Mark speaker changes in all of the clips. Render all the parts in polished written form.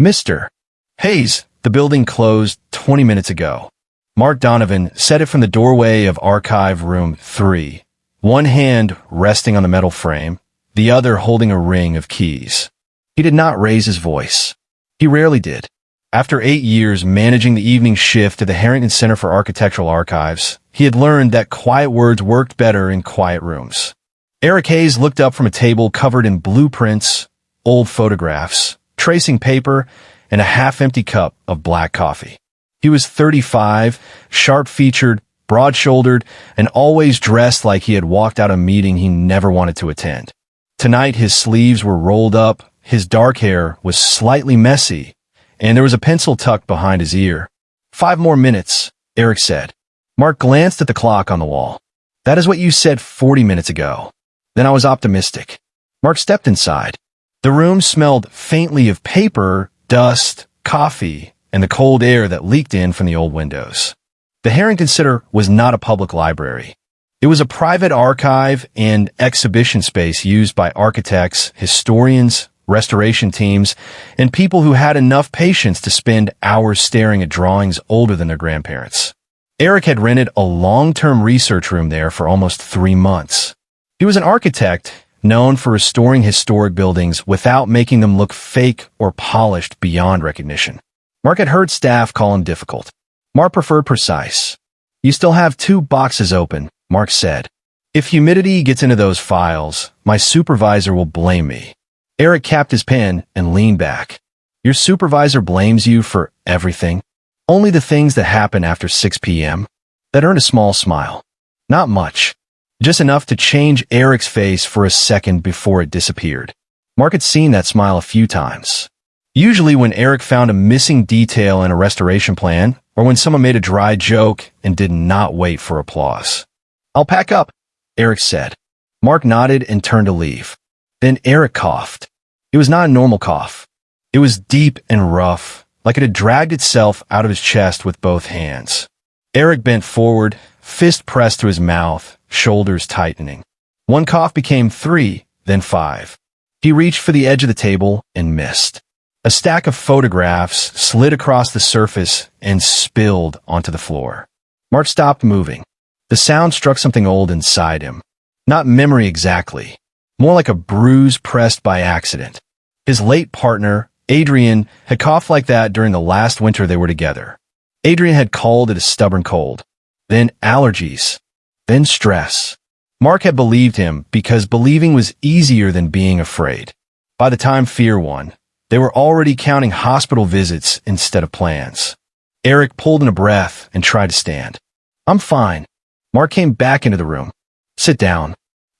Speaker 1: Mr. Hayes, the building closed 20 minutes ago. Mark Donovan said it from the doorway of Archive Room 3, one hand resting on the metal frame, the other holding a ring of keys. He did not raise his voice. He rarely did. After 8 years managing the evening shift at the Harrington Center for Architectural Archives, he had learned that quiet words worked better in quiet rooms. Eric Hayes looked up from a table covered in blueprints, old photographs, tracing paper, and a half-empty cup of black coffee. He was 35, sharp-featured, broad-shouldered, and always dressed like he had walked out a meeting he never wanted to attend. Tonight his sleeves were rolled up, his dark hair was slightly messy, and there was a pencil tucked behind his ear. 5 more minutes, Eric said. Mark glanced at the clock on the wall. That is what you said 40 minutes ago. Then I was optimistic. Mark stepped inside. The room smelled faintly of paper, dust, coffee, and the cold air that leaked in from the old windows. The Harrington Center was not a public library. It was a private archive and exhibition space used by architects, historians, restoration teams, and people who had enough patience to spend hours staring at drawings older than their grandparents. Eric had rented a long-term research room there for almost 3 months. He was an architect known for restoring historic buildings without making them look fake or polished beyond recognition. Mark had heard staff call him difficult. Mark preferred precise. You still have 2 boxes open, Mark said. If humidity gets into those files, my supervisor will blame me. Eric capped his pen and leaned back. Your supervisor blames you for everything? Only the things that happen after 6 p.m.? That earned a small smile. Not much. Just enough to change Eric's face for a second before it disappeared. Mark had seen that smile a few times. Usually when Eric found a missing detail in a restoration plan, or when someone made a dry joke and did not wait for applause. I'll pack up, Eric said. Mark nodded and turned to leave. Then Eric coughed. It was not a normal cough. It was deep and rough, like it had dragged itself out of his chest with both hands. Eric bent forward, fist pressed to his mouth, shoulders tightening. 1 cough became 3, then 5. He reached for the edge of the table and missed. A stack of photographs slid across the surface and spilled onto the floor. Mark stopped moving. The sound struck something old inside him. Not memory exactly. More like a bruise pressed by accident. His late partner, Adrian, had coughed like that during the last winter they were together. Adrian had called it a stubborn cold. Then allergies. Then stress. Mark had believed him because believing was easier than being afraid. By the time fear won, they were already counting hospital visits instead of plans. Eric pulled in a breath and tried to stand. I'm fine. Mark came back into the room. Sit down.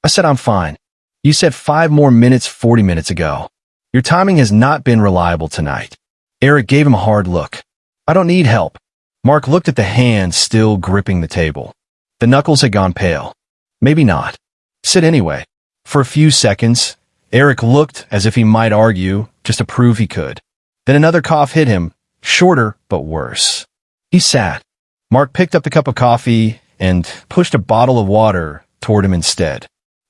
Speaker 1: I said I'm fine. You said 5 more minutes 40 minutes ago. Your timing has not been reliable tonight. Eric gave him a hard look. I don't need help. Mark looked at the hand still gripping the table. The knuckles had gone pale. Maybe not. Sit anyway. For a few seconds, Eric looked as if he might argue, just to prove he could. Then another cough hit him, shorter but worse. He sat. Mark picked up the cup of coffee and pushed a bottle of water toward him instead.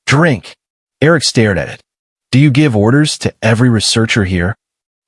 Speaker 1: Drink. Eric stared at it. Do you give orders to every researcher here?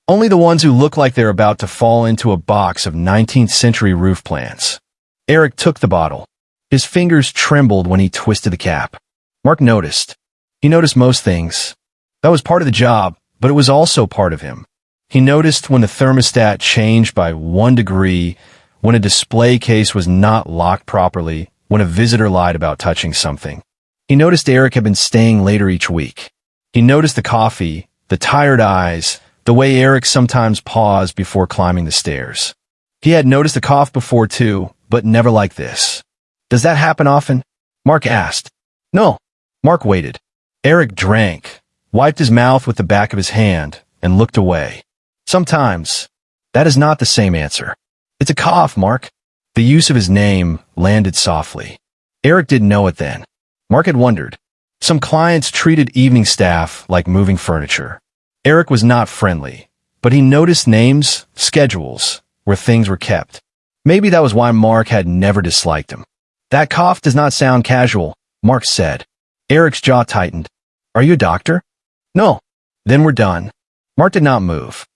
Speaker 1: Only the ones who look like they're about to fall into a box of 19th century roof plans. Eric took the bottle. His fingers trembled when he twisted the cap. Mark noticed. He noticed most things. That was part of the job, but it was also part of him. He noticed when the thermostat changed by 1 degree, when a display case was not locked properly, when a visitor lied about touching something. He noticed Eric had been staying later each week. He noticed the coffee, the tired eyes, the way Eric sometimes paused before climbing the stairs. He had noticed the cough before too, but never like this. Does that happen often? Mark asked. No. Mark waited. Eric drank, wiped his mouth with the back of his hand, and looked away. Sometimes. That is not the same answer. It's a cough, Mark. The use of his name landed softly. Eric didn't know it then. Mark had wondered. Some clients treated evening staff like moving furniture. Eric was not friendly, but he noticed names, schedules, where things were kept. Maybe that was why Mark had never disliked him. That cough does not sound casual, Mark said. Eric's jaw tightened. Are you a doctor? No. Then we're done. Mark did not move.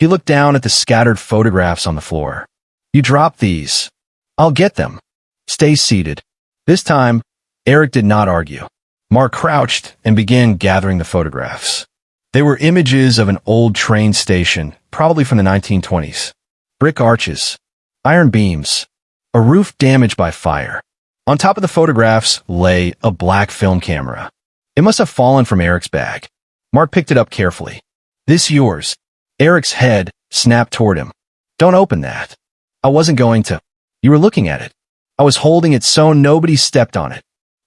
Speaker 1: He looked down at the scattered photographs on the floor. You dropped these. I'll get them. Stay seated. This time, Eric did not argue. Mark crouched and began gathering the photographs. They were images of an old train station, probably from the 1920s. Brick arches, iron beams, a roof damaged by fire. On top of the photographs lay a black film camera. It must have fallen from Eric's bag. Mark picked it up carefully. This yours. Eric's head snapped toward him. Don't open that. I wasn't going to. You were looking at it. I was holding it so nobody stepped on it.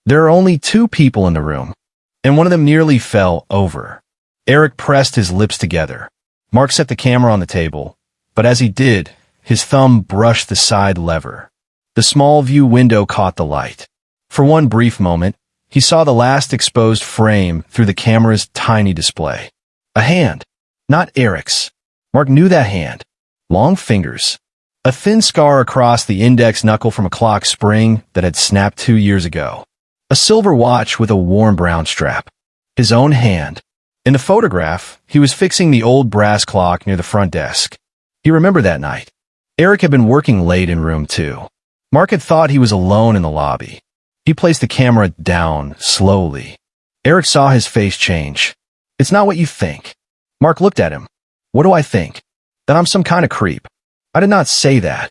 Speaker 1: There are only 2 people in the room, and one of them nearly fell over. Eric pressed his lips together. Mark set the camera on the table, but as he did, his thumb brushed the side lever. The small view window caught the light. For one brief moment, he saw the last exposed frame through the camera's tiny display. A hand. Not Eric's. Mark knew that hand. Long fingers. A thin scar across the index knuckle from a clock spring that had snapped 2 years ago. A silver watch with a warm brown strap. His own hand. In the photograph, he was fixing the old brass clock near the front desk. He remembered that night. Eric had been working late in room 2. Mark had thought he was alone in the lobby. He placed the camera down slowly. Eric saw his face change. It's not what you think. Mark looked at him. What do I think? That I'm some kind of creep. I did not say that.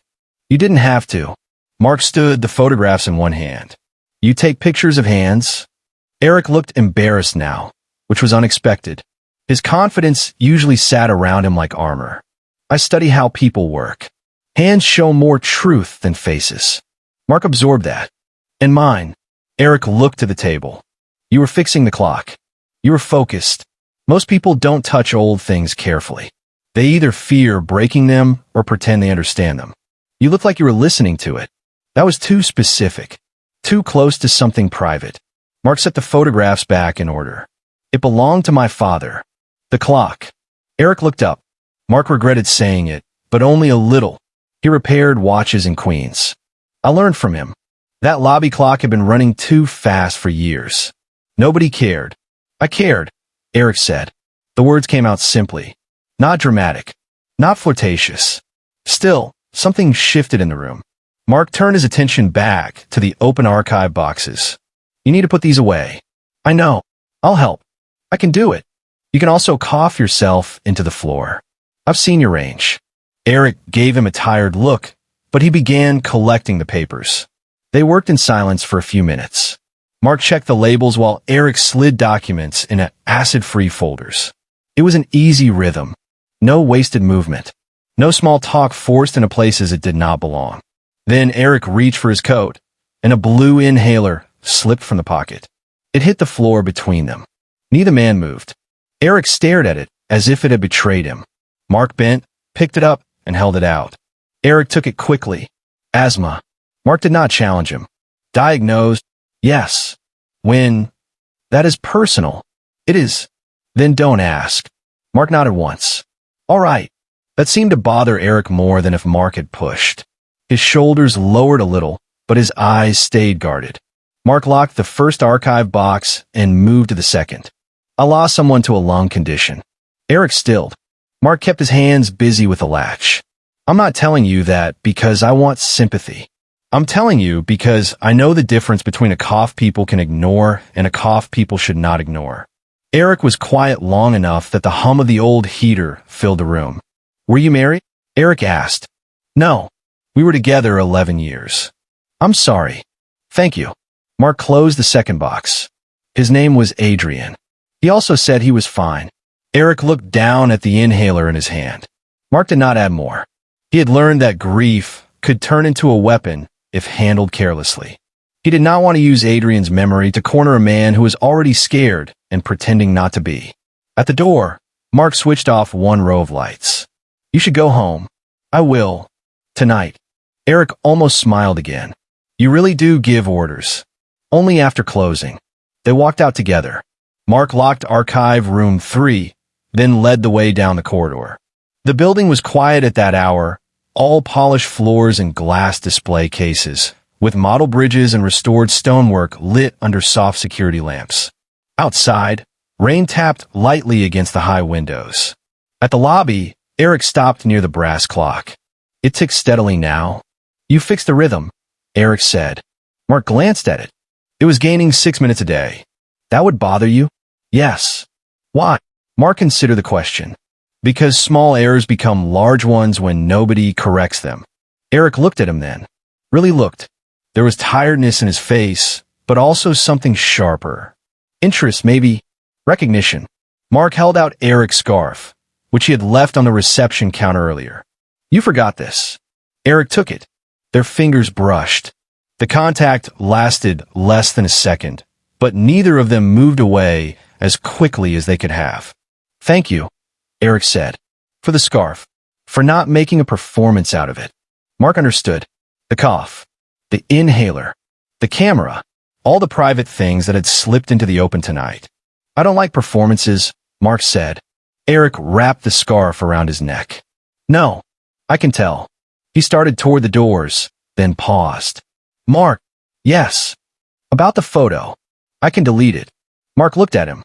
Speaker 1: You didn't have to. Mark stood, the photographs in one hand. You take pictures of hands? Eric looked embarrassed now, which was unexpected. His confidence usually sat around him like armor. I study how people work. Hands show more truth than faces. Mark absorbed that. And mine. Eric looked to the table. You were fixing the clock. You were focused. Most people don't touch old things carefully. They either fear breaking them or pretend they understand them. You looked like you were listening to it. That was too specific. Too close to something private. Mark set the photographs back in order. It belonged to my father. The clock. Eric looked up. Mark regretted saying it, but only a little. He repaired watches in Queens. I learned from him. That lobby clock had been running too fast for years. Nobody cared. I cared, Eric said. The words came out simply. Not dramatic. Not flirtatious. Still, something shifted in the room. Mark turned his attention back to the open archive boxes. You need to put these away. I know. I'll help. I can do it. You can also cough yourself into the floor. I've seen your range. Eric gave him a tired look, but he began collecting the papers. They worked in silence for a few minutes. Mark checked the labels while Eric slid documents in acid-free folders. It was an easy rhythm. No wasted movement. No small talk forced into places it did not belong. Then Eric reached for his coat, and a blue inhaler slipped from the pocket. It hit the floor between them. Neither man moved. Eric stared at it as if it had betrayed him. Mark bent, picked it up, and held it out. Eric took it quickly. Asthma. Mark did not challenge him. Diagnosed? Yes. When? That is personal. It is. Then don't ask. Mark nodded once. All right. That seemed to bother Eric more than if Mark had pushed. His shoulders lowered a little, but his eyes stayed guarded. Mark locked the first archive box and moved to the second. I lost someone to a lung condition. Eric stilled. Mark kept his hands busy with the latch. I'm not telling you that because I want sympathy. I'm telling you because I know the difference between a cough people can ignore and a cough people should not ignore. Eric was quiet long enough that the hum of the old heater filled the room. Were you married? Eric asked. No. We were together 11 years. I'm sorry. Thank you. Mark closed the second box. His name was Adrian. He also said he was fine. Eric looked down at the inhaler in his hand. Mark did not add more. He had learned that grief could turn into a weapon if handled carelessly. He did not want to use Adrian's memory to corner a man who was already scared and pretending not to be. At the door, Mark switched off one row of lights. You should go home. I will. Tonight. Eric almost smiled again. You really do give orders. Only after closing. They walked out together. Mark locked archive room 3, then led the way down the corridor. The building was quiet at that hour, all polished floors and glass display cases, with model bridges and restored stonework lit under soft security lamps. Outside, rain tapped lightly against the high windows. At the lobby, Eric stopped near the brass clock. It ticked steadily now. You fixed the rhythm, Eric said. Mark glanced at it. It was gaining 6 minutes a day. That would bother you? Yes. Why? Mark considered the question. Because small errors become large ones when nobody corrects them. Eric looked at him then. Really looked. There was tiredness in his face, but also something sharper. Interest, maybe. Recognition. Mark held out Eric's scarf, which he had left on the reception counter earlier. You forgot this. Eric took it. Their fingers brushed. The contact lasted less than a second, but neither of them moved away as quickly as they could have. Thank you, Eric said, for the scarf, for not making a performance out of it. Mark understood. The cough, the inhaler, the camera, all the private things that had slipped into the open tonight. I don't like performances, Mark said. Eric wrapped the scarf around his neck. No, I can tell. He started toward the doors, then paused. Mark, yes. About the photo. I can delete it. Mark looked at him.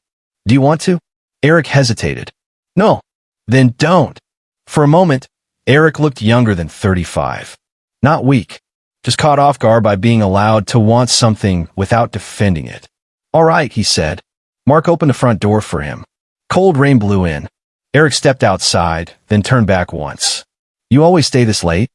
Speaker 1: Do you want to? Eric hesitated. No. Then don't. For a moment, Eric looked younger than 35. Not weak. Just caught off guard by being allowed to want something without defending it. All right, he said. Mark opened the front door for him. Cold rain blew in. Eric stepped outside, then turned back once. You always stay this late?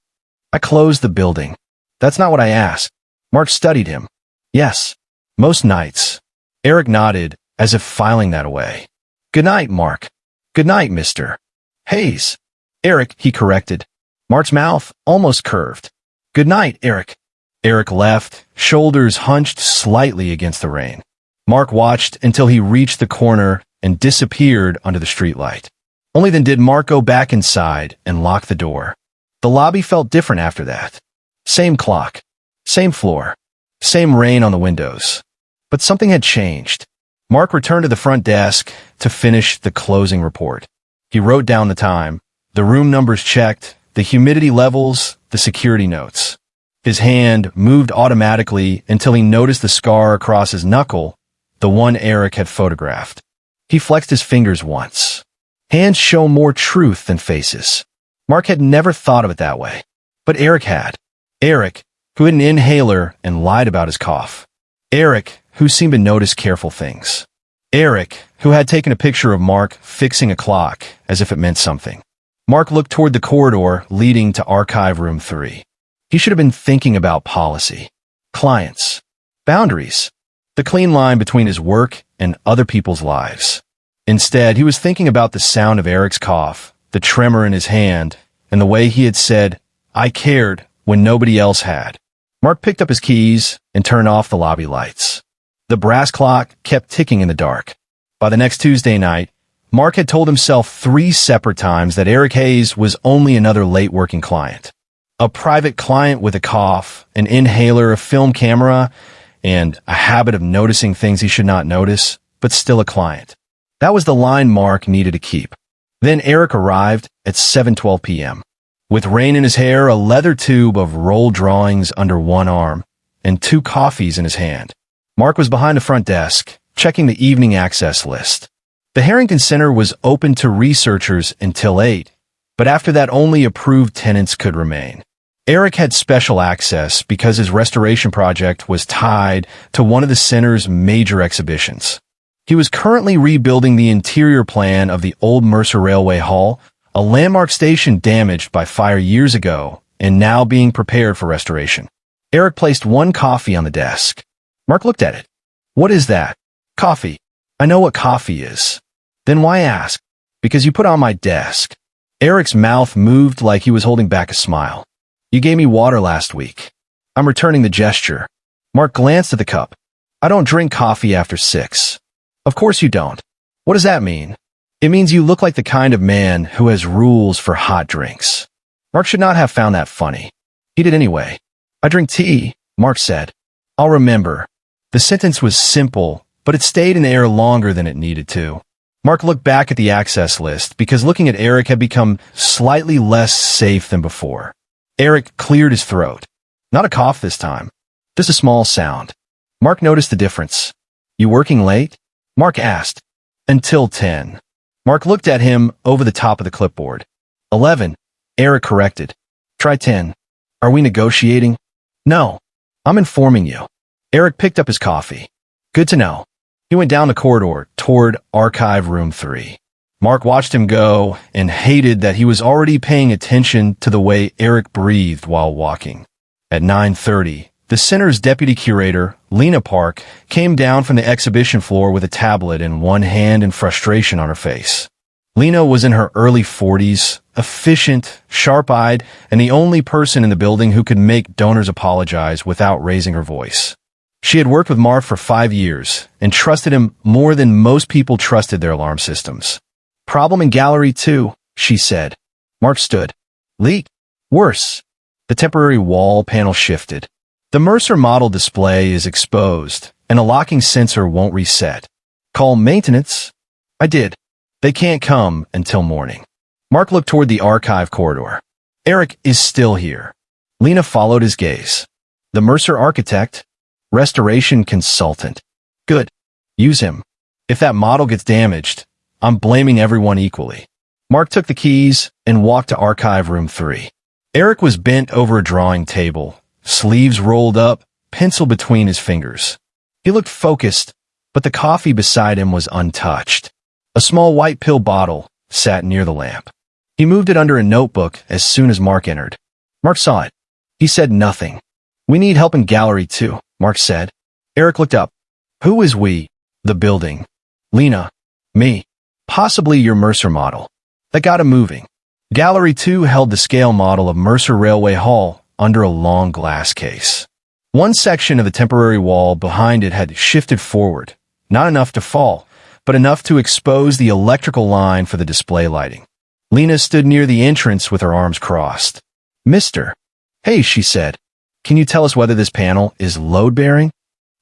Speaker 1: I closed the building. That's not what I asked. Mark studied him. Yes. Most nights. Eric nodded, as if filing that away. Good night, Mark. Good night, Mr. Hayes. Eric, he corrected. Mark's mouth almost curved. Good night, Eric. Eric left, shoulders hunched slightly against the rain. Mark watched until he reached the corner and disappeared under the streetlight. Only then did Mark go back inside and lock the door. The lobby felt different after that. Same clock, same floor, same rain on the windows. But something had changed. Mark returned to the front desk to finish the closing report. He wrote down the time, the room numbers checked, the humidity levels, the security notes. His hand moved automatically until he noticed the scar across his knuckle, the one Eric had photographed. He flexed his fingers once. Hands show more truth than faces. Mark had never thought of it that way. But Eric had. Eric, who had an inhaler and lied about his cough. Eric, who seemed to notice careful things. Eric, who had taken a picture of Mark fixing a clock as if it meant something. Mark looked toward the corridor leading to Archive Room 3. He should have been thinking about policy, clients, boundaries, the clean line between his work and other people's lives. Instead, he was thinking about the sound of Eric's cough, the tremor in his hand, and the way he had said, I cared, when nobody else had. Mark picked up his keys and turned off the lobby lights. The brass clock kept ticking in the dark. By the next Tuesday night, Mark had told himself 3 separate times that Eric Hayes was only another late-working client. A private client with a cough, an inhaler, a film camera, and a habit of noticing things he should not notice, but still a client. That was the line Mark needed to keep. Then Eric arrived at 7:12 p.m. With rain in his hair, a leather tube of roll drawings under one arm, and 2 coffees in his hand. Mark was behind the front desk, checking the evening access list. The Harrington Center was open to researchers until 8, but after that only approved tenants could remain. Eric had special access because his restoration project was tied to one of the center's major exhibitions. He was currently rebuilding the interior plan of the old Mercer Railway Hall, a landmark station damaged by fire years ago and now being prepared for restoration. Eric placed 1 coffee on the desk. Mark looked at it. What is that? Coffee. I know what coffee is. Then why ask? Because you put on my desk. Eric's mouth moved like he was holding back a smile. You gave me water last week. I'm returning the gesture. Mark glanced at the cup. I don't drink coffee after 6. Of course you don't. What does that mean? It means you look like the kind of man who has rules for hot drinks. Mark should not have found that funny. He did anyway. I drink tea, Mark said. I'll remember. The sentence was simple, but it stayed in the air longer than it needed to. Mark looked back at the access list because looking at Eric had become slightly less safe than before. Eric cleared his throat. Not a cough this time. Just a small sound. Mark noticed the difference. You working late? Mark asked. Until 10. Mark looked at him over the top of the clipboard. 11. Eric corrected. Try 10. Are we negotiating? No. I'm informing you. Eric picked up his coffee. Good to know. He went down the corridor toward archive room 3. Mark watched him go and hated that he was already paying attention to the way Eric breathed while walking. At 9:30, the center's deputy curator, Lena Park, came down from the exhibition floor with a tablet in one hand and frustration on her face. Lena was in her early 40s, efficient, sharp-eyed, and the only person in the building who could make donors apologize without raising her voice. She had worked with Mark for 5 years and trusted him more than most people trusted their alarm systems. Problem in gallery 2, she said. Mark stood. Leak. Worse. The temporary wall panel shifted. The Mercer model display is exposed, and a locking sensor won't reset. Call maintenance. I did. They can't come until morning. Mark looked toward the archive corridor. Eric is still here. Lena followed his gaze. The Mercer architect. Restoration consultant. Good. Use him. If that model gets damaged, I'm blaming everyone equally. Mark took the keys and walked to archive room 3. Eric was bent over a drawing table, sleeves rolled up, pencil between his fingers. He looked focused, but the coffee beside him was untouched. A small white pill bottle sat near the lamp. He moved it under a notebook as soon as Mark entered. Mark saw it. He said nothing. We need help in gallery 2, Mark said. Eric looked up. Who is we? The building. Lena. Me. Possibly your Mercer model. That got him moving. Gallery 2 held the scale model of Mercer Railway Hall under a long glass case. One section of the temporary wall behind it had shifted forward, not enough to fall, but enough to expose the electrical line for the display lighting. Lena stood near the entrance with her arms crossed. Mister. Hey, she said. Can you tell us whether this panel is load-bearing?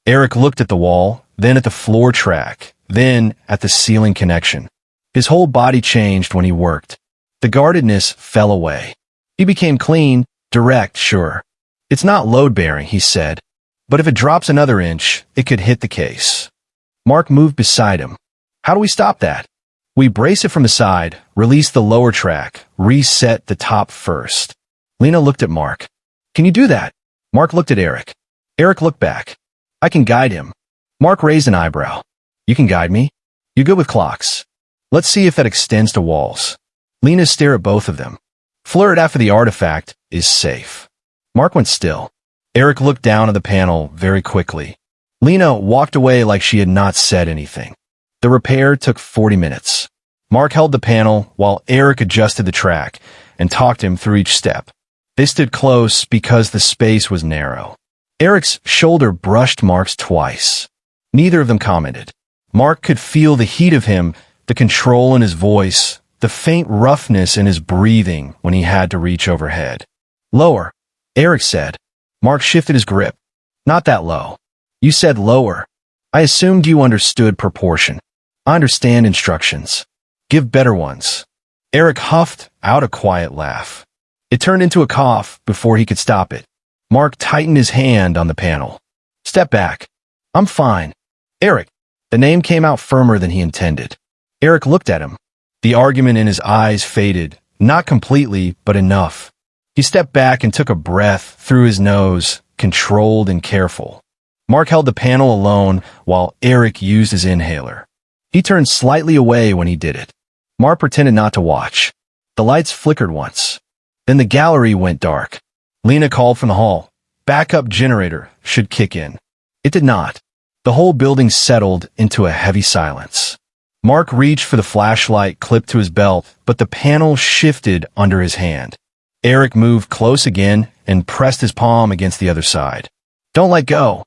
Speaker 1: Eric looked at the wall, then at the floor track, then at the ceiling connection. His whole body changed when he worked. The guardedness fell away. He became clean, direct, sure. It's not load-bearing, he said, but if it drops another inch, it could hit the case. Mark moved beside him. How do we stop that? We brace it from the side, release the lower track, reset the top first. Lena looked at Mark. Can you do that? Mark looked at Eric. Eric looked back. I can guide him. Mark raised an eyebrow. You can guide me? You're good with clocks. Let's see if that extends to walls. Lena stared at both of them. Flirt after the artifact is safe. Mark went still. Eric looked down at the panel very quickly. Lena walked away like she had not said anything. The repair took 40 minutes. Mark held the panel while Eric adjusted the track and talked him through each step. They stood close because the space was narrow. Eric's shoulder brushed Mark's twice. Neither of them commented. Mark could feel the heat of him, the control in his voice, the faint roughness in his breathing when he had to reach overhead. Lower, Eric said. Mark shifted his grip. Not that low. You said lower. I assumed you understood proportion. I understand instructions. Give better ones. Eric huffed out a quiet laugh. It turned into a cough before he could stop it. Mark tightened his hand on the panel. Step back. I'm fine. Eric. The name came out firmer than he intended. Eric looked at him. The argument in his eyes faded, not completely, but enough. He stepped back and took a breath through his nose, controlled and careful. Mark held the panel alone while Eric used his inhaler. He turned slightly away when he did it. Mark pretended not to watch. The lights flickered once. Then the gallery went dark. Lena called from the hall. Backup generator should kick in. It did not. The whole building settled into a heavy silence. Mark reached for the flashlight clipped to his belt, but the panel shifted under his hand. Eric moved close again and pressed his palm against the other side. Don't let go,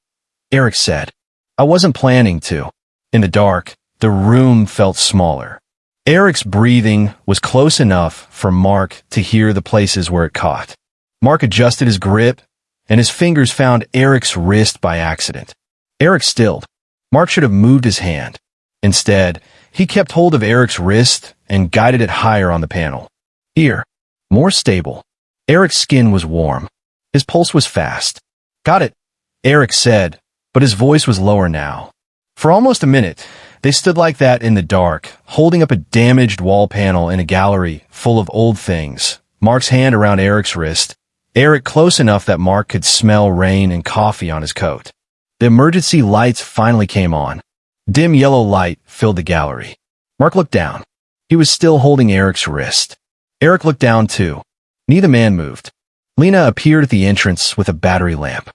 Speaker 1: Eric said. I wasn't planning to. In the dark, the room felt smaller. Eric's breathing was close enough for Mark to hear the places where it caught. Mark adjusted his grip, and his fingers found Eric's wrist by accident. Eric stilled. Mark should have moved his hand. Instead, he kept hold of Eric's wrist and guided it higher on the panel. Here, more stable. Eric's skin was warm. His pulse was fast. Got it, Eric said, but his voice was lower now. For almost a minute, They stood like that in the dark, holding up a damaged wall panel in a gallery full of old things. Mark's hand around Eric's wrist. Eric close enough that Mark could smell rain and coffee on his coat. The emergency lights finally came on. Dim yellow light filled the gallery. Mark looked down. He was still holding Eric's wrist. Eric looked down too. Neither man moved. Lena appeared at the entrance with a battery lamp.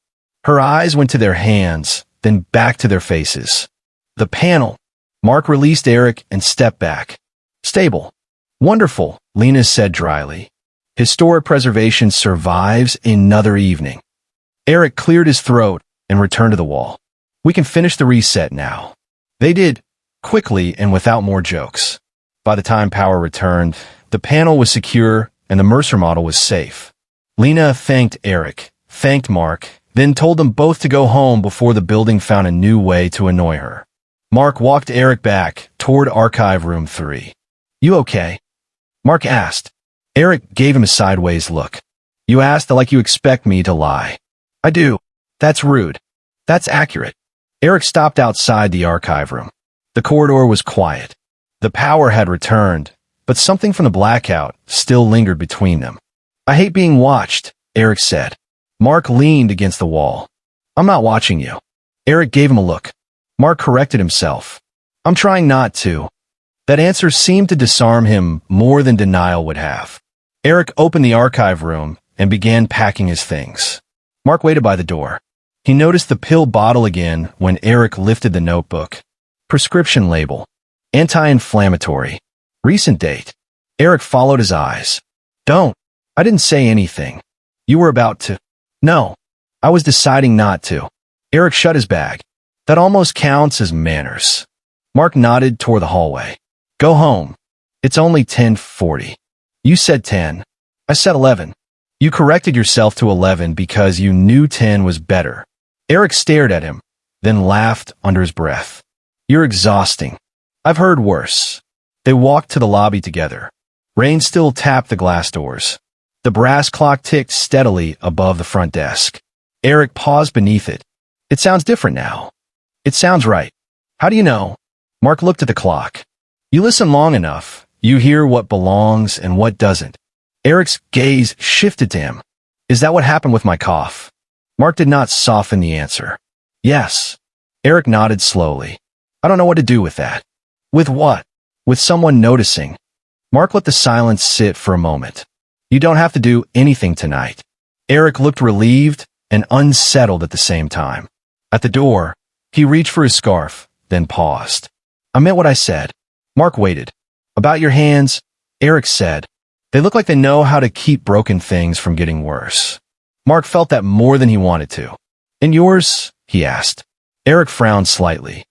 Speaker 1: Her eyes went to their hands, then back to their faces. The panel. Mark released Eric and stepped back. Stable. Wonderful, Lena said dryly. Historic preservation survives another evening. Eric cleared his throat and returned to the wall. We can finish the reset now. They did, quickly and without more jokes. By the time power returned, the panel was secure and the Mercer model was safe. Lena thanked Eric, thanked Mark, then told them both to go home before the building found a new way to annoy her. Mark walked Eric back toward Archive Room 3. You okay? Mark asked. Eric gave him a sideways look. You asked like you expect me to lie. I do. That's rude. That's accurate. Eric stopped outside the archive room. The corridor was quiet. The power had returned, but something from the blackout still lingered between them. I hate being watched, Eric said. Mark leaned against the wall. I'm not watching you. Eric gave him a look. Mark corrected himself. I'm trying not to. That answer seemed to disarm him more than denial would have. Eric opened the archive room and began packing his things. Mark waited by the door. He noticed the pill bottle again when Eric lifted the notebook. Prescription label. Anti-inflammatory. Recent date. Eric followed his eyes. Don't. I didn't say anything. You were about to. No. I was deciding not to. Eric shut his bag. That almost counts as manners. Mark nodded toward the hallway. Go home. It's only 10:40. You said 10. I said 11. You corrected yourself to 11 because you knew 10 was better. Eric stared at him, then laughed under his breath. You're exhausting. I've heard worse. They walked to the lobby together. Rain still tapped the glass doors. The brass clock ticked steadily above the front desk. Eric paused beneath it. It sounds different now. It sounds right. How do you know? Mark looked at the clock. You listen long enough, you hear what belongs and what doesn't. Eric's gaze shifted to him. Is that what happened with my cough? Mark did not soften the answer. Yes. Eric nodded slowly. I don't know what to do with that. With what? With someone noticing. Mark let the silence sit for a moment. You don't have to do anything tonight. Eric looked relieved and unsettled at the same time. At the door, he reached for his scarf, then paused. I meant what I said. Mark waited. About your hands, Eric said. They look like they know how to keep broken things from getting worse. Mark felt that more than he wanted to. And yours? He asked. Eric frowned slightly.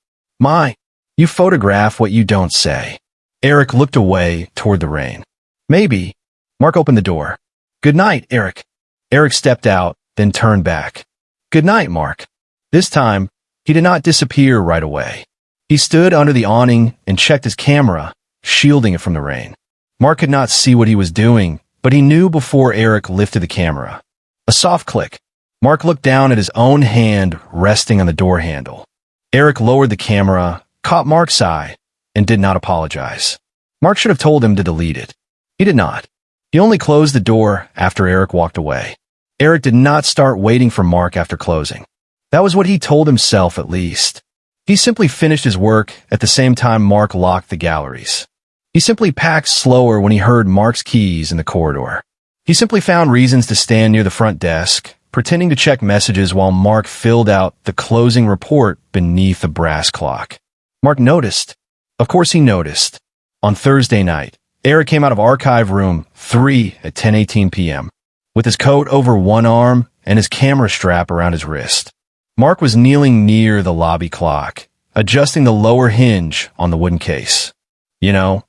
Speaker 1: You photograph what you don't say. Eric looked away toward the rain. Maybe. Mark opened the door. Good night, Eric. Eric stepped out, then turned back. Good night, Mark. This time, he did not disappear right away. He stood under the awning and checked his camera, shielding it from the rain. Mark could not see what he was doing, but he knew before Eric lifted the camera. A soft click. Mark looked down at his own hand resting on the door handle. Eric lowered the camera, caught Mark's eye, and did not apologize. Mark should have told him to delete it. He did not. He only closed the door after Eric walked away. Eric did not start waiting for Mark after closing. That was what he told himself, at least. He simply finished his work at the same time Mark locked the galleries. He simply packed slower when he heard Mark's keys in the corridor. He simply found reasons to stand near the front desk, pretending to check messages while Mark filled out the closing report beneath the brass clock. Mark noticed. Of course he noticed. On Thursday night, Eric came out of Archive Room 3 at 10:18 p.m. with his coat over one arm and his camera strap around his wrist. Mark was kneeling near the lobby clock, adjusting the lower hinge on the wooden case. You know,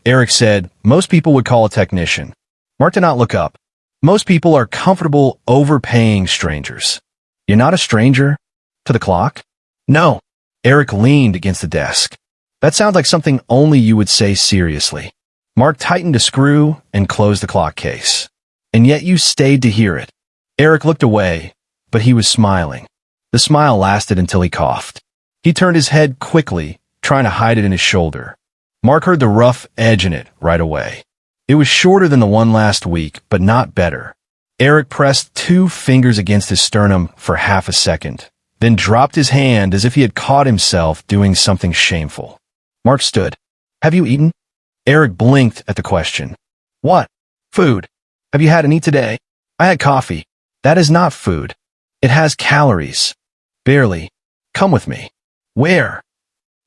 Speaker 1: Eric said, most people would call a technician. Mark did not look up. Most people are comfortable overpaying strangers. You're not a stranger? To the clock? No. Eric leaned against the desk. That sounds like something only you would say seriously. Mark tightened a screw and closed the clock case. And yet you stayed to hear it. Eric looked away, but he was smiling. The smile lasted until he coughed. He turned his head quickly, trying to hide it in his shoulder. Mark heard the rough edge in it right away. It was shorter than the one last week, but not better. Eric pressed 2 fingers against his sternum for half a second, then dropped his hand as if he had caught himself doing something shameful. Mark stood. Have you eaten? Eric blinked at the question. What? Food. Have you had any today? I had coffee. That is not food. It has calories. Barely. Come with me. Where?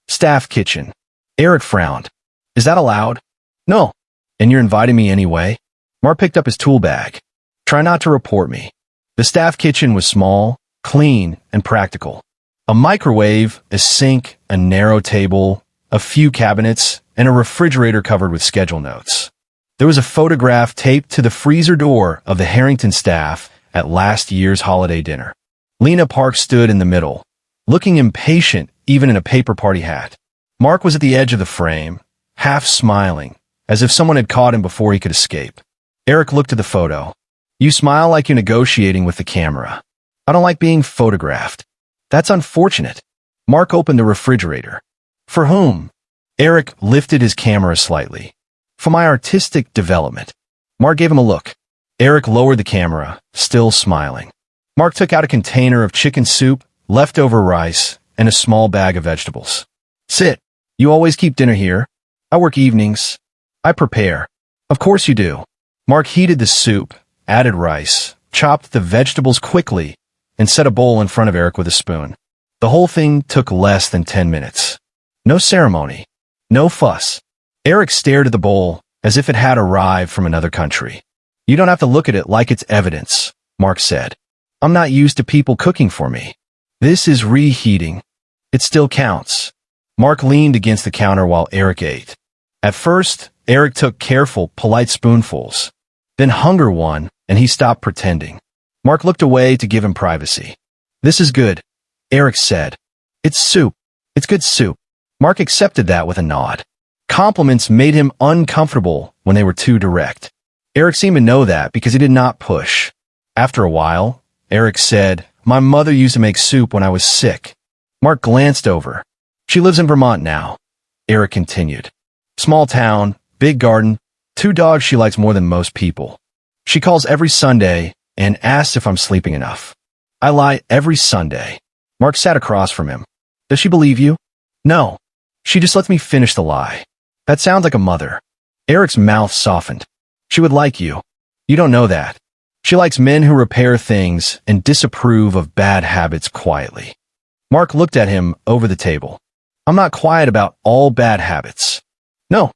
Speaker 1: Staff kitchen. Eric frowned. Is that allowed? No. And you're inviting me anyway? Mark picked up his tool bag. Try not to report me. The staff kitchen was small, clean, and practical. A microwave, a sink, a narrow table, a few cabinets, and a refrigerator covered with schedule notes. There was a photograph taped to the freezer door of the Harrington staff at last year's holiday dinner. Lena Park stood in the middle, looking impatient even in a paper party hat. Mark was at the edge of the frame, half smiling, as if someone had caught him before he could escape. Eric looked at the photo. You smile like you're negotiating with the camera. I don't like being photographed. That's unfortunate. Mark opened the refrigerator. For whom? Eric lifted his camera slightly. For my artistic development. Mark gave him a look. Eric lowered the camera, still smiling. Mark took out a container of chicken soup, leftover rice, and a small bag of vegetables. Sit. You always keep dinner here? I work evenings. I prepare. Of course you do. Mark heated the soup, added rice, chopped the vegetables quickly, and set a bowl in front of Eric with a spoon. The whole thing took less than 10 minutes. No ceremony. No fuss. Eric stared at the bowl as if it had arrived from another country. You don't have to look at it like it's evidence, Mark said. I'm not used to people cooking for me. This is reheating. It still counts. Mark leaned against the counter while Eric ate. At first, Eric took careful, polite spoonfuls. Then hunger won, and he stopped pretending. Mark looked away to give him privacy. This is good, Eric said. It's soup. It's good soup. Mark accepted that with a nod. Compliments made him uncomfortable when they were too direct. Eric seemed to know that because he did not push. After a while, Eric said, My mother used to make soup when I was sick. Mark glanced over. She lives in Vermont now. Eric continued. Small town, big garden, 2 dogs she likes more than most people. She calls every Sunday and asks if I'm sleeping enough. I lie every Sunday. Mark sat across from him. Does she believe you? No. She just lets me finish the lie. That sounds like a mother. Eric's mouth softened. She would like you. You don't know that. She likes men who repair things and disapprove of bad habits quietly. Mark looked at him over the table. I'm not quiet about all bad habits. No,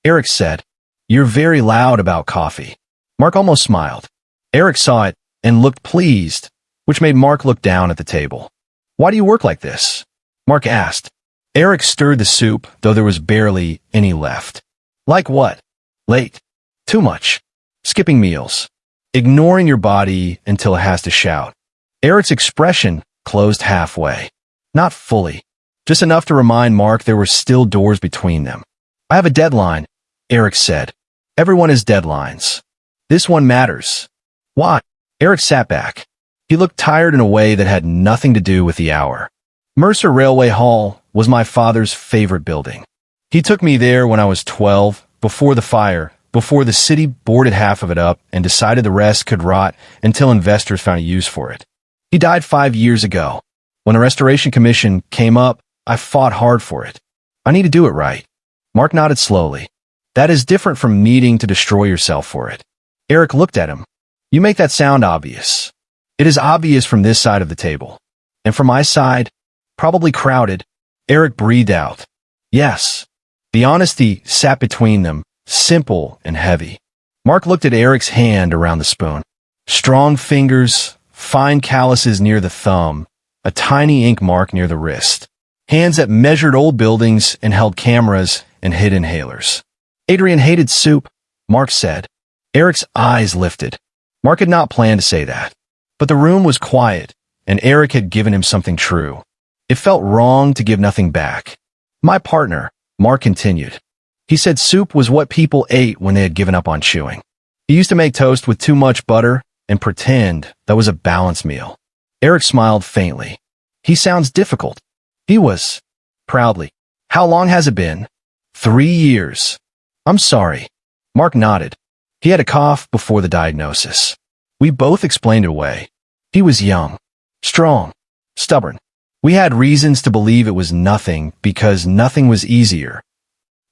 Speaker 1: Eric said. You're very loud about coffee. Mark almost smiled. Eric saw it and looked pleased, which made Mark look down at the table. Why do you work like this? Mark asked. Eric stirred the soup, though there was barely any left. Like what? Late. Too much. Skipping meals. Ignoring your body until it has to shout. Eric's expression closed halfway. Not fully. Just enough to remind Mark there were still doors between them. I have a deadline, Eric said. Everyone has deadlines. This one matters. Why? Eric sat back. He looked tired in a way that had nothing to do with the hour. Mercer Railway Hall was my father's favorite building. He took me there when I was 12, before the fire, before the city boarded half of it up and decided the rest could rot until investors found a use for it. He died 5 years ago. When the Restoration Commission came up, I fought hard for it. I need to do it right. Mark nodded slowly. That is different from needing to destroy yourself for it. Eric looked at him. You make that sound obvious. It is obvious from this side of the table. And from my side, probably crowded, Eric breathed out. Yes. The honesty sat between them, simple and heavy. Mark looked at Eric's hand around the spoon. Strong fingers, fine calluses near the thumb, a tiny ink mark near the wrist. Hands that measured old buildings and held cameras and hid inhalers. Adrian hated soup, Mark said. Eric's eyes lifted. Mark had not planned to say that. But the room was quiet, and Eric had given him something true. It felt wrong to give nothing back. My partner, Mark continued. He said soup was what people ate when they had given up on chewing. He used to make toast with too much butter and pretend that was a balanced meal. Eric smiled faintly. He sounds difficult. He was. Proudly. How long has it been? 3 years. I'm sorry. Mark nodded. He had a cough before the diagnosis. We both explained it away. He was young, strong, stubborn. We had reasons to believe it was nothing because nothing was easier.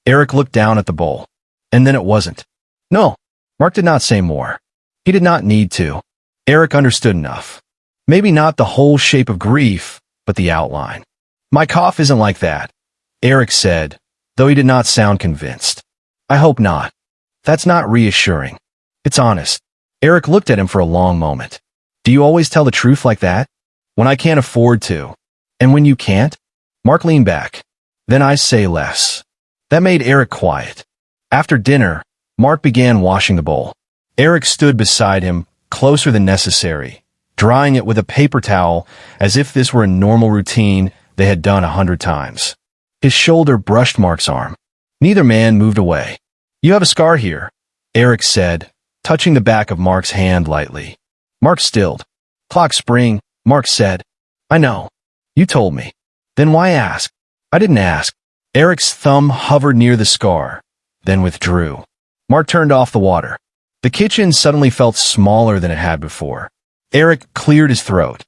Speaker 1: Eric looked down at the bowl. And then it wasn't. No, Mark did not say more. He did not need to. Eric understood enough. Maybe not the whole shape of grief, but the outline. My cough isn't like that, Eric said, though he did not sound convinced. I hope not. That's not reassuring. It's honest. Eric looked at him for a long moment. Do you always tell the truth like that? When I can't afford to. And when you can't? Mark leaned back. Then I say less. That made Eric quiet. After dinner, Mark began washing the bowl. Eric stood beside him, closer than necessary, drying it with a paper towel as if this were a normal routine they had done 100 times. His shoulder brushed Mark's arm. Neither man moved away. You have a scar here, Eric said, touching the back of Mark's hand lightly. Mark stilled. Clock spring, Mark said. I know. You told me. Then why ask? I didn't ask. Eric's thumb hovered near the scar, then withdrew. Mark turned off the water. The kitchen suddenly felt smaller than it had before. Eric cleared his throat.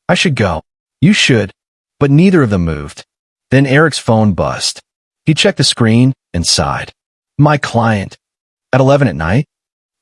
Speaker 1: I should go. You should. But neither of them moved. Then Eric's phone buzzed. He checked the screen and sighed. My client. At 11 at night?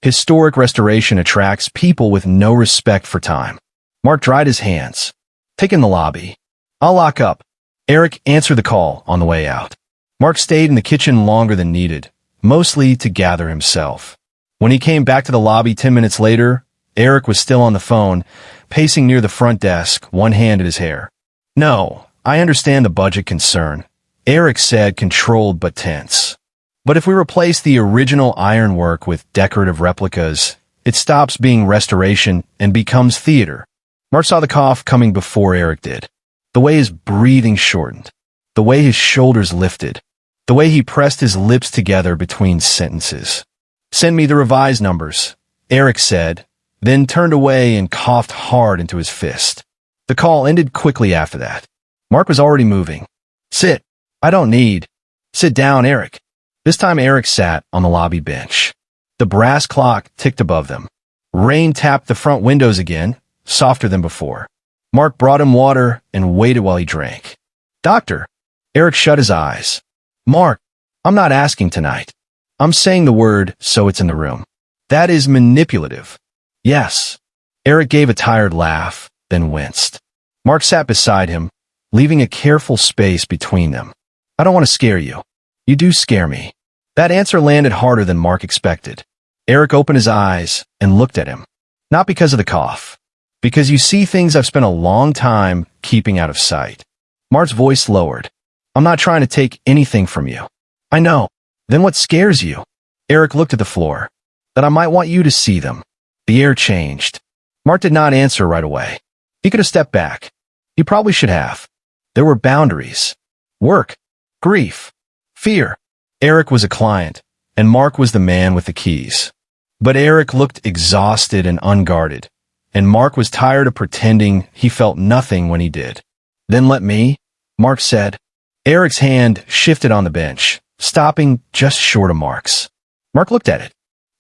Speaker 1: Historic restoration attracts people with no respect for time. Mark dried his hands. Take in the lobby. I'll lock up. Eric answered the call on the way out. Mark stayed in the kitchen longer than needed, mostly to gather himself. When he came back to the lobby 10 minutes later, Eric was still on the phone, pacing near the front desk, one hand at his hair. No, I understand the budget concern, Eric said, controlled but tense. But if we replace the original ironwork with decorative replicas, it stops being restoration and becomes theater. Mark saw the cough coming before Eric did. The way his breathing shortened. The way his shoulders lifted. The way he pressed his lips together between sentences. Send me the revised numbers, Eric said, then turned away and coughed hard into his fist. The call ended quickly after that. Mark was already moving. Sit. I don't need. Sit down, Eric. This time Eric sat on the lobby bench. The brass clock ticked above them. Rain tapped the front windows again, softer than before. Mark brought him water and waited while he drank. Doctor. Eric shut his eyes. Mark, I'm not asking tonight. I'm saying the word so it's in the room. That is manipulative. Yes. Eric gave a tired laugh, then winced. Mark sat beside him, leaving a careful space between them. I don't want to scare you. You do scare me. That answer landed harder than Mark expected. Eric opened his eyes and looked at him. Not because of the cough. Because you see things I've spent a long time keeping out of sight. Mark's voice lowered. I'm not trying to take anything from you. I know. Then what scares you? Eric looked at the floor. That I might want you to see them. The air changed. Mark did not answer right away. He could have stepped back. He probably should have. There were boundaries. Work. Grief. Fear. Eric was a client, and Mark was the man with the keys. But Eric looked exhausted and unguarded, and Mark was tired of pretending he felt nothing when he did. Then let me, Mark said. Eric's hand shifted on the bench, stopping just short of Mark's. Mark looked at it.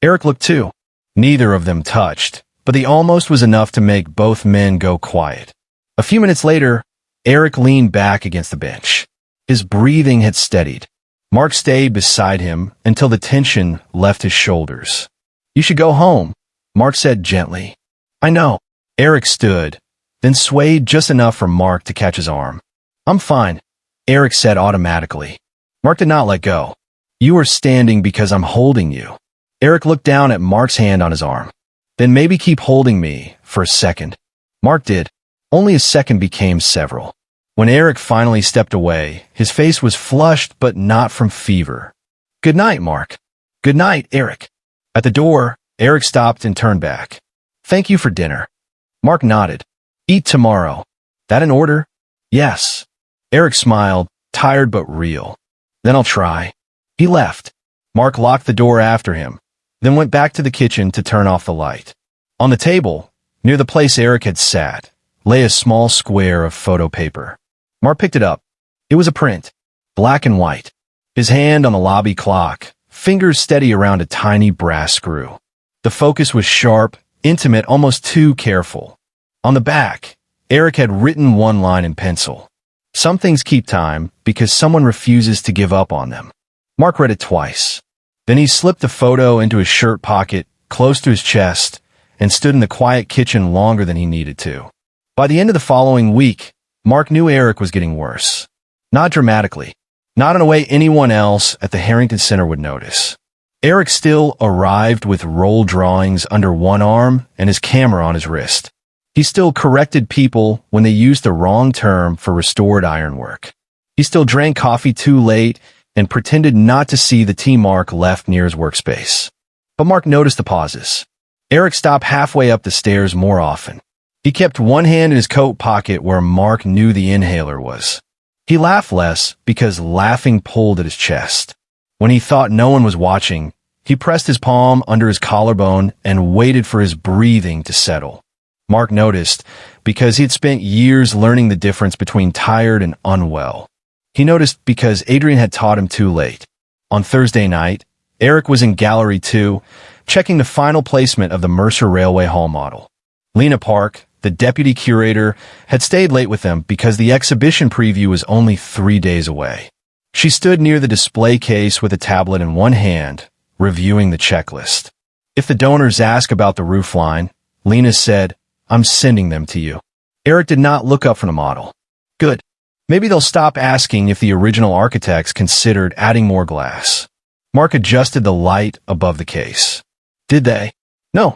Speaker 1: Eric looked too. Neither of them touched, but the almost was enough to make both men go quiet. A few minutes later, Eric leaned back against the bench. His breathing had steadied. Mark stayed beside him until the tension left his shoulders. You should go home, Mark said gently. I know. Eric stood, then swayed just enough for Mark to catch his arm. I'm fine, Eric said automatically. Mark did not let go. You are standing because I'm holding you. Eric looked down at Mark's hand on his arm. Then maybe keep holding me for a second. Mark did. Only a second became several. When Eric finally stepped away, his face was flushed but not from fever. Good night, Mark. Good night, Eric. At the door, Eric stopped and turned back. Thank you for dinner. Mark nodded. Eat tomorrow. That in order? Yes. Eric smiled, tired but real. Then I'll try. He left. Mark locked the door after him, then went back to the kitchen to turn off the light. On the table, near the place Eric had sat, lay a small square of photo paper. Mark picked it up. It was a print. black and white. His hand on the lobby clock, fingers steady around a tiny brass screw. The focus was sharp, intimate, almost too careful. On the back, Eric had written one line in pencil. Some things keep time because someone refuses to give up on them. Mark read it twice. Then he slipped the photo into his shirt pocket, close to his chest, and stood in the quiet kitchen longer than he needed to. By the end of the following week, Mark knew Eric was getting worse. Not dramatically. Not in a way anyone else at the Harrington Center would notice. Eric still arrived with roll drawings under one arm and his camera on his wrist. He still corrected people when they used the wrong term for restored ironwork. He still drank coffee too late and pretended not to see the T Mark left near his workspace. But Mark noticed the pauses. Eric stopped halfway up the stairs more often. He kept one hand in his coat pocket where Mark knew the inhaler was. He laughed less because laughing pulled at his chest. When he thought no one was watching, he pressed his palm under his collarbone and waited for his breathing to settle. Mark noticed because he had spent years learning the difference between tired and unwell. He noticed because Adrian had taught him too late. On Thursday night, Eric was in Gallery 2, checking the final placement of the Mercer Railway Hall model. Lena Park, the deputy curator, had stayed late with them because the exhibition preview was only 3 days away. She stood near the display case with a tablet in one hand, reviewing the checklist. If the donors ask about the roofline, Lena said, "I'm sending them to you." Eric did not look up from the model. Good. Maybe they'll stop asking if the original architects considered adding more glass. Mark adjusted the light above the case. Did they? No,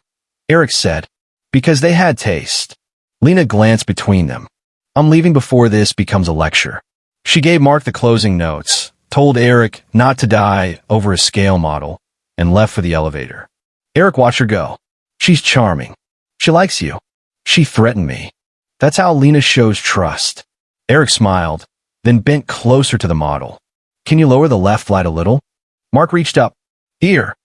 Speaker 1: Eric said, because they had taste. Lena glanced between them. I'm leaving before this becomes a lecture. She gave Mark the closing notes, told Eric not to die over a scale model, and left for the elevator. Eric watched her go. She's charming. She likes you. She threatened me. That's how Lena shows trust. Eric smiled, then bent closer to the model. Can you lower the left light a little? Mark reached up. Here.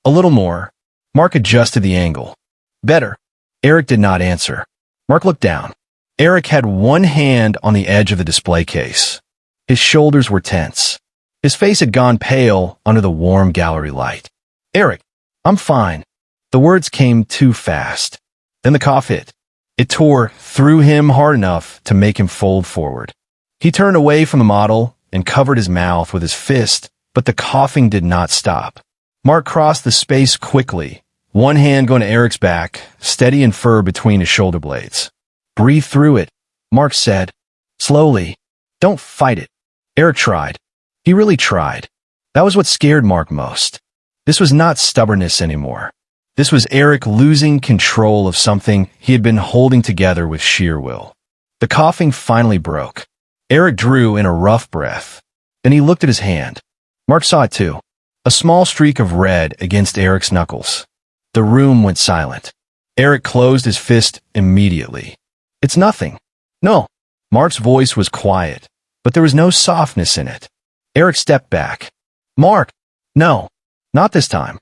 Speaker 1: A little more. Mark adjusted the angle. Better. Eric did not answer. Mark looked down. Eric had one hand on the edge of the display case. His shoulders were tense. His face had gone pale under the warm gallery light. Eric, I'm fine. The words came too fast. Then the cough hit. It tore through him hard enough to make him fold forward. He turned away from the model and covered his mouth with his fist, but the coughing did not stop. Mark crossed the space quickly, one hand going to Eric's back, steady and fur between his shoulder blades. Breathe through it, Mark said. Slowly. Don't fight it. Eric tried. He really tried. That was what scared Mark most. This was not stubbornness anymore. This was Eric losing control of something he had been holding together with sheer will. The coughing finally broke. Eric drew in a rough breath. Then he looked at his hand. Mark saw it too. A small streak of red against Eric's knuckles. The room went silent. Eric closed his fist immediately. It's nothing. No. Mark's voice was quiet, but there was no softness in it. Eric stepped back. Mark! No. Not this time.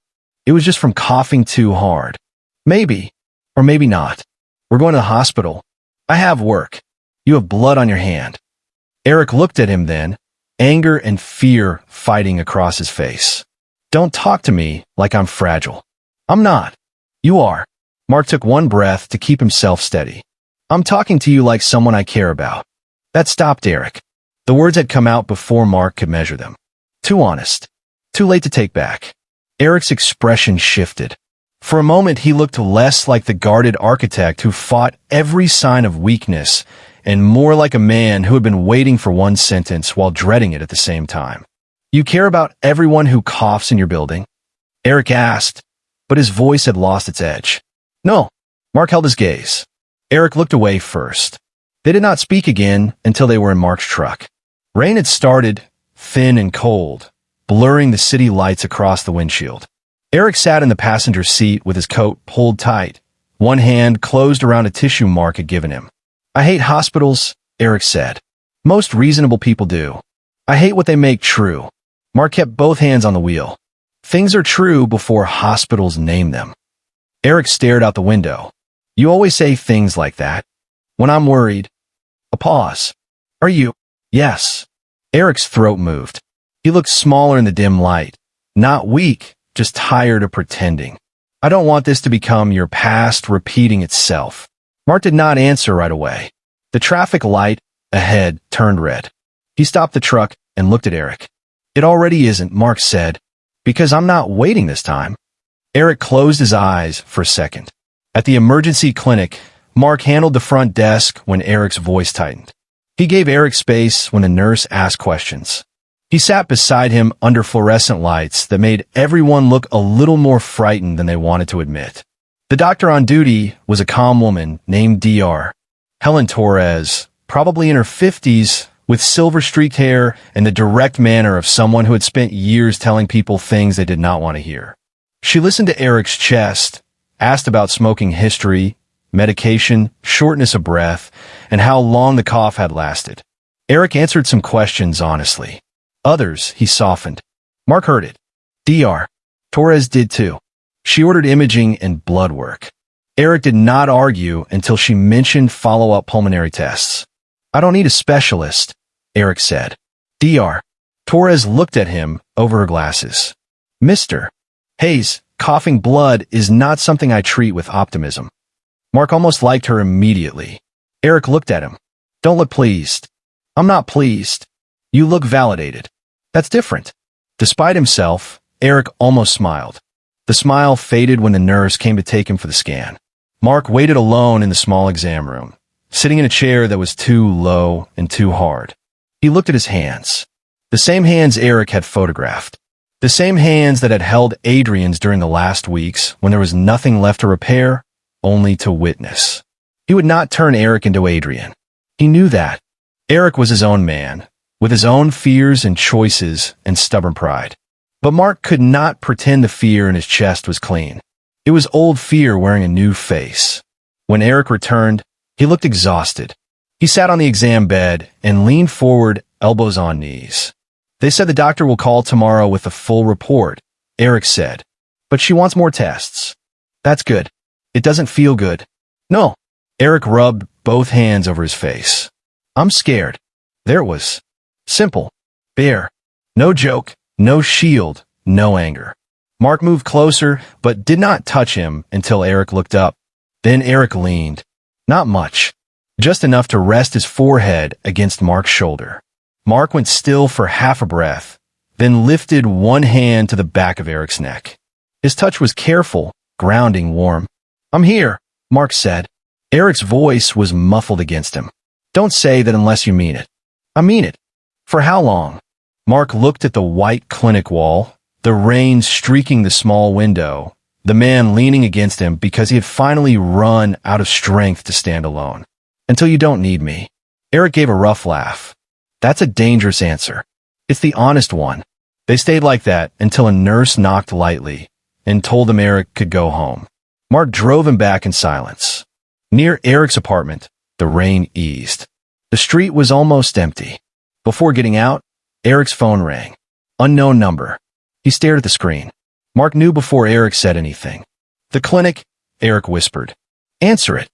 Speaker 1: It was just from coughing too hard. Maybe. Or maybe not. We're going to the hospital. I have work. You have blood on your hand. Eric looked at him then, anger and fear fighting across his face. Don't talk to me like I'm fragile. I'm not. You are. Mark took one breath to keep himself steady. I'm talking to you like someone I care about. That stopped Eric. The words had come out before Mark could measure them. Too honest. Too late to take back. Eric's expression shifted. For a moment, he looked less like the guarded architect who fought every sign of weakness and more like a man who had been waiting for one sentence while dreading it at the same time. You care about everyone who coughs in your building? Eric asked, but his voice had lost its edge. No. Mark held his gaze. Eric looked away first. They did not speak again until they were in Mark's truck. Rain had started, thin and cold, blurring the city lights across the windshield. Eric sat in the passenger seat with his coat pulled tight, one hand closed around a tissue Mark had given him. I hate hospitals, Eric said. Most reasonable people do. I hate what they make true. Mark kept both hands on the wheel. Things are true before hospitals name them. Eric stared out the window. You always say things like that. When I'm worried. A pause. Are you? Yes. Eric's throat moved. He looked smaller in the dim light. Not weak, just tired of pretending. I don't want this to become your past repeating itself. Mark did not answer right away. The traffic light ahead turned red. He stopped the truck and looked at Eric. It already isn't, Mark said, because I'm not waiting this time. Eric closed his eyes for a second. At the emergency clinic, Mark handled the front desk when Eric's voice tightened. He gave Eric space when the nurse asked questions. He sat beside him under fluorescent lights that made everyone look a little more frightened than they wanted to admit. The doctor on duty was a calm woman named Dr. Helen Torres, probably in her 50s, with silver-streaked hair and the direct manner of someone who had spent years telling people things they did not want to hear. She listened to Eric's chest, asked about smoking history, medication, shortness of breath, and how long the cough had lasted. Eric answered some questions honestly. Others, he softened. Mark heard it. Dr. Torres did too. She ordered imaging and blood work. Eric did not argue until she mentioned follow-up pulmonary tests. I don't need a specialist, Eric said. Dr. Torres looked at him over her glasses. Mr. Hayes, coughing blood is not something I treat with optimism. Mark almost liked her immediately. Eric looked at him. Don't look pleased. I'm not pleased. You look validated. That's different. Despite himself, Eric almost smiled. The smile faded when the nurse came to take him for the scan. Mark waited alone in the small exam room, sitting in a chair that was too low and too hard. He looked at his hands. The same hands Eric had photographed. The same hands that had held Adrian's during the last weeks when there was nothing left to repair, only to witness. He would not turn Eric into Adrian. He knew that. Eric was his own man, with his own fears and choices and stubborn pride. But Mark could not pretend the fear in his chest was clean. It was old fear wearing a new face. When Eric returned, he looked exhausted. He sat on the exam bed and leaned forward, elbows on knees. They said the doctor will call tomorrow with a full report, Eric said. But she wants more tests. That's good. It doesn't feel good. No. Eric rubbed both hands over his face. I'm scared. There it was. Simple. Bare. No joke. No shield. No anger. Mark moved closer, but did not touch him until Eric looked up. Then Eric leaned. Not much. Just enough to rest his forehead against Mark's shoulder. Mark went still for half a breath, then lifted one hand to the back of Eric's neck. His touch was careful, grounding, warm. I'm here, Mark said. Eric's voice was muffled against him. Don't say that unless you mean it. I mean it. For how long? Mark looked at the white clinic wall, the rain streaking the small window, the man leaning against him because he had finally run out of strength to stand alone. Until you don't need me. Eric gave a rough laugh. That's a dangerous answer. It's the honest one. They stayed like that until a nurse knocked lightly and told them Eric could go home. Mark drove him back in silence. Near Eric's apartment, the rain eased. The street was almost empty. Before getting out, Eric's phone rang. Unknown number. He stared at the screen. Mark knew before Eric said anything. The clinic, Eric whispered. Answer it.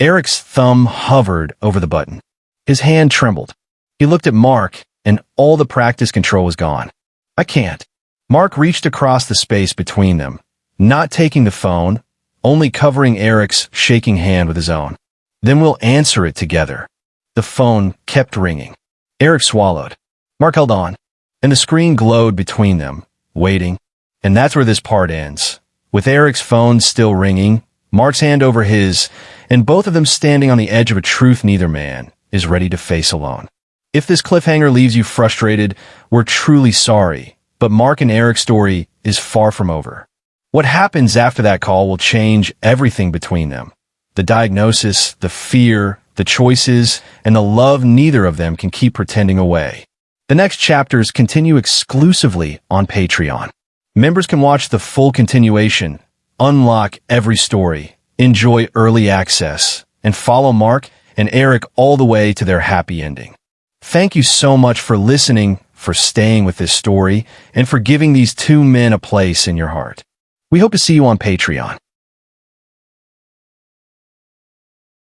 Speaker 1: Eric's thumb hovered over the button. His hand trembled. He looked at Mark, and all the practice control was gone. I can't. Mark reached across the space between them, not taking the phone, only covering Eric's shaking hand with his own. Then we'll answer it together. The phone kept ringing. Eric swallowed. Mark held on, and the screen glowed between them, waiting. And that's where this part ends. With Eric's phone still ringing, Mark's hand over his, and both of them standing on the edge of a truth neither man is ready to face alone. If this cliffhanger leaves you frustrated, we're truly sorry, but Mark and Eric's story is far from over. What happens after that call will change everything between them. The diagnosis, the fear, the choices, and the love neither of them can keep pretending away. The next chapters continue exclusively on Patreon. Members can watch the full continuation, unlock every story, enjoy early access, and follow Mark and Eric all the way to their happy ending. Thank you so much for listening, for staying with this story, and for giving these two men a place in your heart. We hope to see you on Patreon.